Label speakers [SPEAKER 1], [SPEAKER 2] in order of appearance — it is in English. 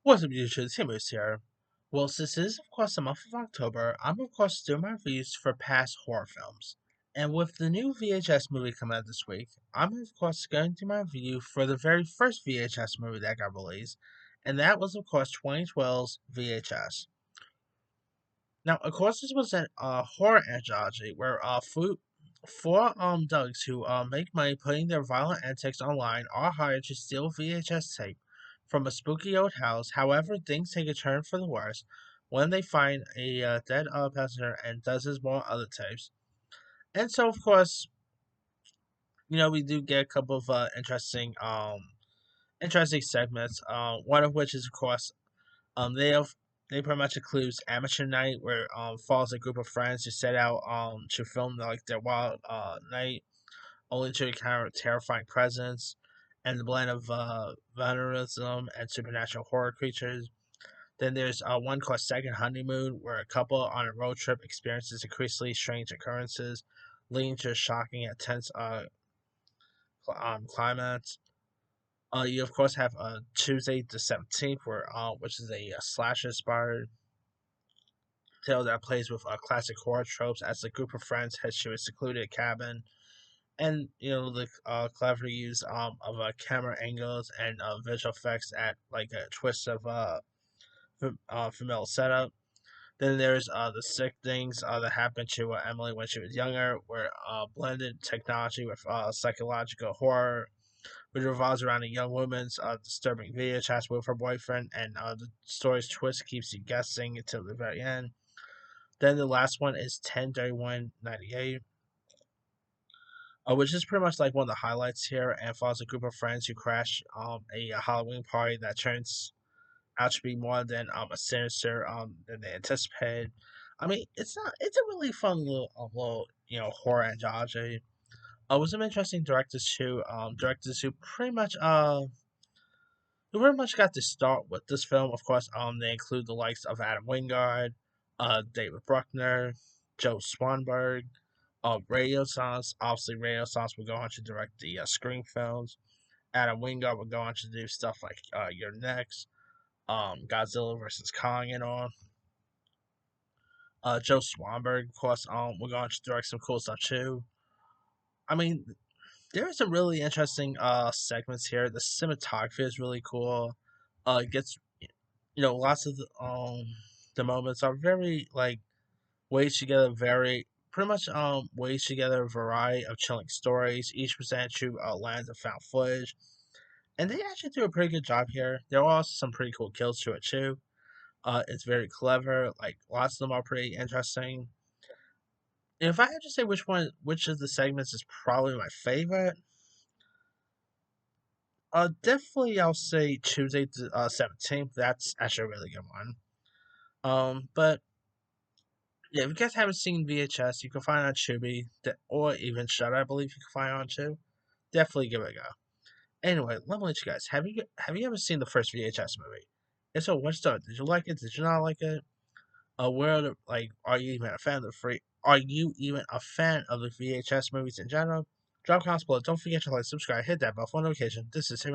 [SPEAKER 1] What's up, YouTube? Tim Moose here. Well, since this is, of course, the month of October, I'm, of course, doing my reviews for past horror films. And with the new VHS movie coming out this week, I'm, of course, going to do my review for the very first VHS movie that got released. And that was, of course, 2012's VHS. Now, of course, this was a horror anthology where four thugs who make money putting their violent antics online are hired to steal VHS tape from a spooky old house. However, things take a turn for the worse when they find a dead passenger and dozens more other tapes. And so, of course, we do get a couple of interesting segments. One of which is, of course, they pretty much includes amateur night, where follows a group of friends who set out to film like their wild night, only to encounter a terrifying presence and the blend of venerism and supernatural horror creatures. Then there's one called Second Honeymoon, where a couple on a road trip experiences increasingly strange occurrences, leading to a shocking and tense climax. You of course have Tuesday the 17th, which is a slasher inspired tale that plays with classic horror tropes as a group of friends heads to a secluded cabin, and the clever use of camera angles and visual effects at like a twist of familiar setup. Then there's the sick things that happened to Emily when she was younger, where blended technology with psychological horror, which revolves around a young woman's disturbing video chats with her boyfriend, and the story's twist keeps you guessing until the very end. Then the last one is 10/31/98, which is pretty much like one of the highlights here, and follows a group of friends who crash a Halloween party that turns out to be more than a sinister than they anticipated. I mean, it's a really fun little horror anthology. With some interesting directors who pretty much got to start with this film. Of course, they include the likes of Adam Wingard, David Bruckner, Joe Swanberg, Radio Silence. Obviously, Radio Silence will go on to direct the Scream films. Adam Wingard will go on to do stuff like Your Next, Godzilla versus Kong, and all. Joe Swanberg, of course, will go on to direct some cool stuff too. I mean, there are some really interesting segments here. The cinematography is really cool. It gets lots of the moments are very like ways together very pretty much ways together a variety of chilling stories, each presented through lands of found footage. And they actually do a pretty good job here. There are also some pretty cool kills to it too. It's very clever, like lots of them are pretty interesting. And if I had to say which of the segments is probably my favorite, definitely I'll say Tuesday the 17th. That's actually a really good one. But yeah, if you guys haven't seen VHS, you can find it on Tubi, or even Shudder, I believe you can find it on too. Definitely give it a go. Anyway, let me let you guys. Have you ever seen the first VHS movie? If so, what's up? Did you like it? Did you not like it? Are you even a fan of the free? Are you even a fan of the VHS movies in general? Drop comments below. Don't forget to like, subscribe, hit that bell for notification. This is Tim